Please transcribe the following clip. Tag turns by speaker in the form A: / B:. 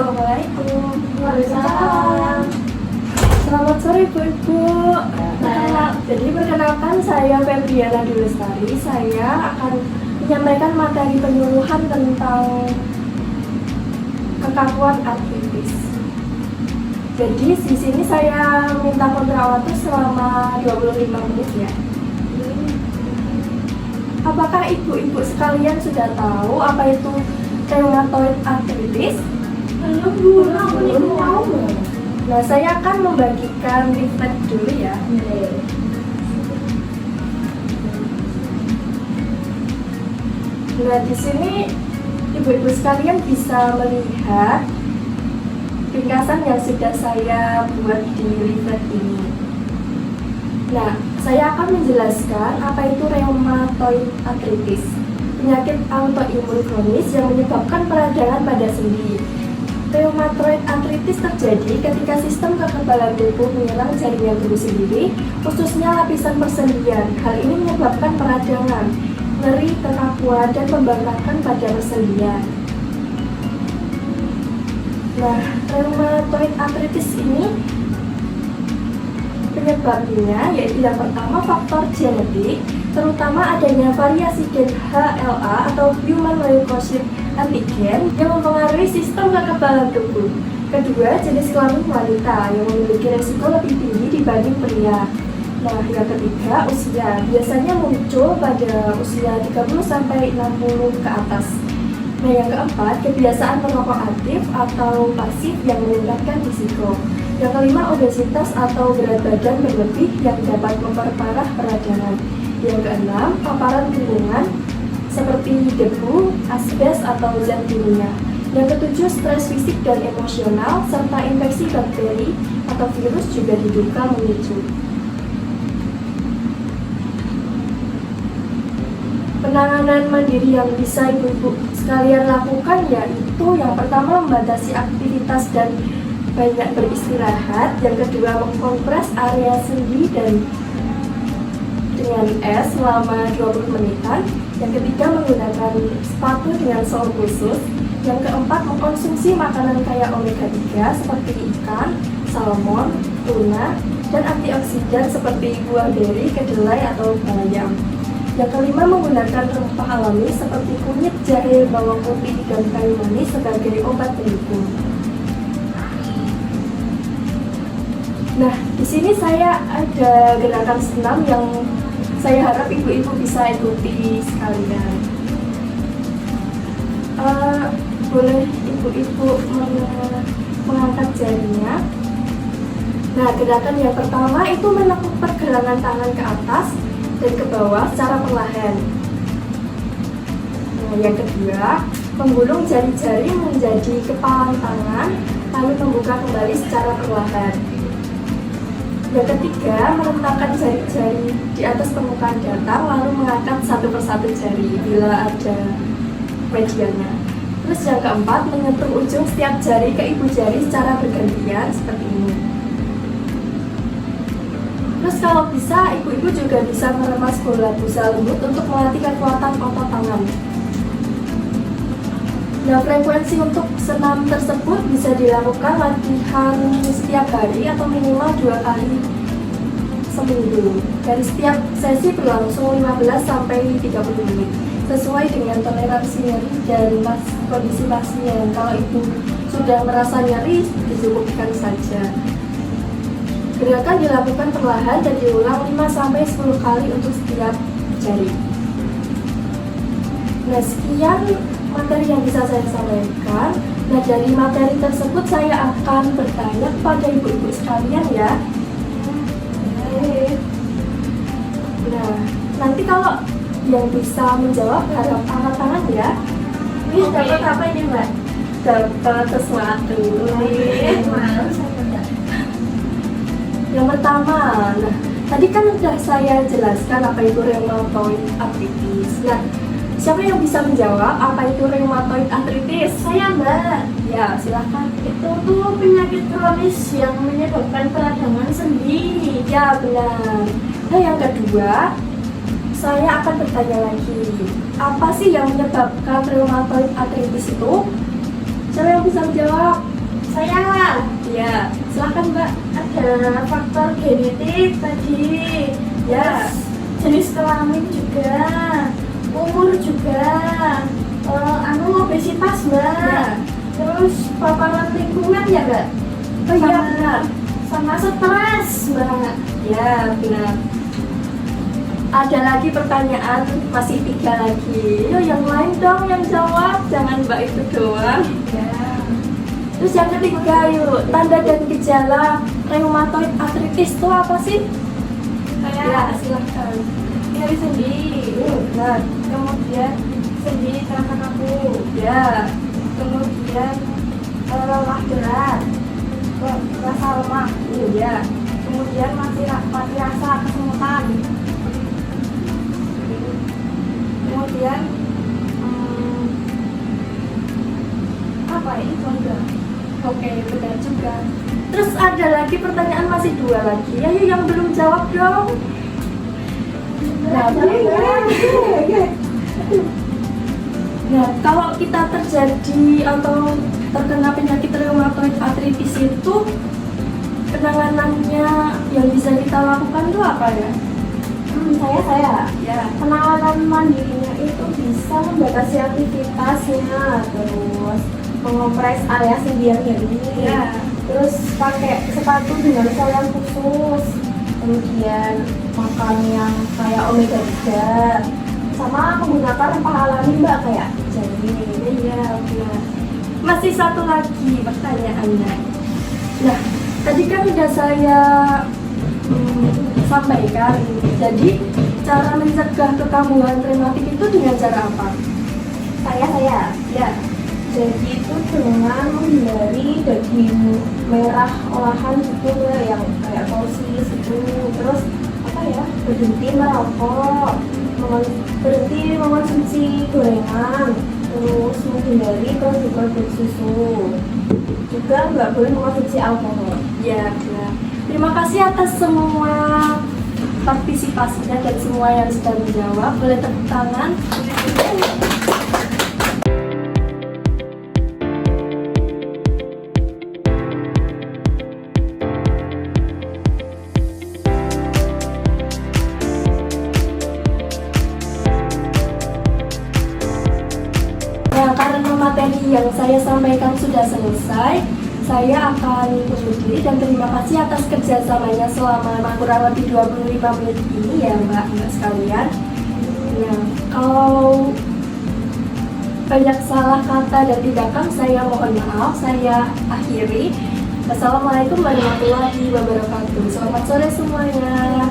A: Assalamualaikum.
B: Waalaikumsalam.
A: Selamat sore Ibu-Ibu. Jadi perkenalkan saya Febriana Dilestari. Saya akan menyampaikan materi penyuluhan tentang kekakuan artritis. Jadi di sini saya minta kontrawatur selama 25 menit ya. Apakah ibu-ibu sekalian sudah tahu apa itu rheumatoid arthritis?
B: Belum, aku tahu.
A: Nah, saya akan membagikan leaflet dulu ya. Nah, di sini ibu-ibu sekalian bisa melihat ringkasan yang sudah saya buat di leaflet ini. Nah, saya akan menjelaskan apa itu rheumatoid arthritis, penyakit autoimun kronis yang menyebabkan peradangan pada sendi. Rheumatoid arthritis terjadi ketika sistem kekebalan tubuh menyerang jaringan tubuh sendiri, khususnya lapisan persendian. Hal ini menyebabkan peradangan, nyeri, kekakuan, dan pembengkakan pada persendian. Nah, rheumatoid arthritis ini penyebabnya yaitu yang pertama faktor genetik, terutama adanya variasi gen HLA atau Human Leukocyte Antigen yang mempengaruhi sistem kekebalan tubuh. Kedua, jenis kelamin wanita yang memiliki resiko lebih tinggi dibanding pria. Nah, yang ketiga, usia biasanya muncul pada usia 30-60 ke atas. Nah, yang keempat, kebiasaan merokok aktif atau pasif yang meningkatkan risiko. Yang kelima, obesitas atau berat badan berlebih yang dapat memperparah peradangan. Yang keenam, paparan lingkungan seperti debu, asbes, atau zat kimia. Yang ketujuh, stres fisik dan emosional serta infeksi bakteri atau virus juga diduga memicu. Penanganan mandiri yang bisa ibu-ibu sekalian lakukan yaitu yang pertama membatasi aktivitas dan banyak beristirahat, yang kedua mengkompres area sendi dan dengan es selama 20 menitan, yang ketiga menggunakan sepatu dengan sol khusus, yang keempat mengkonsumsi makanan kaya omega 3 seperti ikan, salmon, tuna, dan antioksidan seperti buah beri, kedelai, atau bayam. Yang kelima menggunakan rempah alami seperti kunyit, jahe, bawang putih, dan kayu manis sebagai obat penyembuh. Nah, di sini saya ada gerakan senam yang saya harap ibu-ibu bisa ikuti sekalian. Boleh ibu-ibu mengangkat jarinya. Nah, gerakan yang pertama itu menekuk pergelangan tangan ke atas dan ke bawah secara perlahan. Nah, yang kedua, menggulung jari-jari menjadi kepalan tangan, lalu membuka kembali secara perlahan. Yang ketiga, merentakkan jari-jari di atas permukaan datar, lalu mengangkat satu persatu jari bila ada medianya. Terus yang keempat, menyentuh ujung setiap jari ke ibu jari secara bergantian seperti ini. Terus kalau bisa, ibu-ibu juga bisa meremas bola busa lembut untuk melatih kekuatan otot tangan. Nah, frekuensi untuk senam tersebut bisa dilakukan latihan setiap hari atau minimal 2 kali seminggu. Dan setiap sesi berlangsung 15-30 menit sesuai dengan toleransi nyeri dan kondisi pasien. Kalau ibu sudah merasa nyeri, dicukupkan saja. Gerakan dilakukan perlahan dan diulang 5-10 kali untuk setiap jari. Nah, sekian materi yang bisa saya sampaikan. Nah, dari materi tersebut saya akan bertanya kepada ibu-ibu sekalian ya. Nah, nanti kalau yang bisa menjawab harap angkat tangan ya. Ini dapat apa ini, Mbak? Dapat sesuatu. Yang pertama, nah tadi kan sudah saya jelaskan apa itu rheumatoid arthritis. Nah, siapa yang bisa menjawab apa itu rheumatoid arthritis?
B: Saya, Mbak.
A: Ya, silahkan.
B: Itu tuh penyakit kronis yang menyebabkan peradangan sendi.
A: Ya, benar. Nah, yang kedua, saya akan bertanya lagi. Apa sih yang menyebabkan rheumatoid arthritis itu? Siapa yang bisa menjawab?
B: Saya
A: Ya, silakan Mbak.
B: ada faktor genetik tadi,
A: Ya.
B: jenis kelamin juga, umur juga, obesitas Mbak,
A: Ya.
B: terus paparan lingkungan ya Mbak,
A: Oh iya benar.
B: sama stres Mbak.
A: Ya, benar. Ada lagi pertanyaan, masih 3 lagi. Yo, yang lain dong yang jawab, jangan Mbak itu doang.
B: Ya.
A: Terus yang ketiga, yuk, tanda dan gejala rheumatoid arthritis itu apa sih?
B: Kayak
A: Ya, silahkan.
B: nyeri sendi,
A: Benar.
B: kemudian sendi terasa kaku,
A: Ya,
B: kemudian lelah berat, rasa lemah,
A: ya.
B: kemudian mati rasa kesemutan, kemudian apa ya, itu aja.
A: Oke, benar juga. Terus ada lagi pertanyaan, masih 2 lagi. Ayo yang belum jawab dong. Nah, Nah, kalau kita terjadi atau terkena penyakit rheumatoid arthritis itu, penanganannya yang bisa kita lakukan itu apa ya?
B: Saya
A: Ya,
B: penanganan mandirinya itu bisa membatasi aktivitasnya, terus mengompres area sendi yang nyeri,
A: Ya.
B: terus pakai sepatu dengan sol yang khusus, kemudian makan yang kayak omega 3, sama menggunakan rempah alami Mbak, kayak jahe.
A: iya, benar. Masih satu lagi pertanyaannya. Nah, tadi kan sudah saya sampaikan. Jadi, cara mencegah kekambuhan reumatik itu dengan cara apa?
B: Saya
A: Ya,
B: jadi itu dengan menghindari daging merah olahan gitu Mbak, yang kayak sosis itu, terus apa ya, berhenti merokok, berhenti mengonsumsi gorengan, terus menghindari produk-produk susu, juga nggak boleh mengonsumsi alkohol.
A: ya, benar. Terima kasih atas semua partisipasinya dan semua yang sudah menjawab. Boleh tepuk tangan. Nah, karena materi yang saya sampaikan sudah selesai, saya akan undur diri dan terima kasih atas kerjasamanya selama kurang lebih 25 menit ini ya Mbak sekalian. Nah, kalau banyak salah kata dan tindakan saya mohon maaf, saya akhiri. Wassalamualaikum warahmatullahi wabarakatuh. Selamat sore semuanya.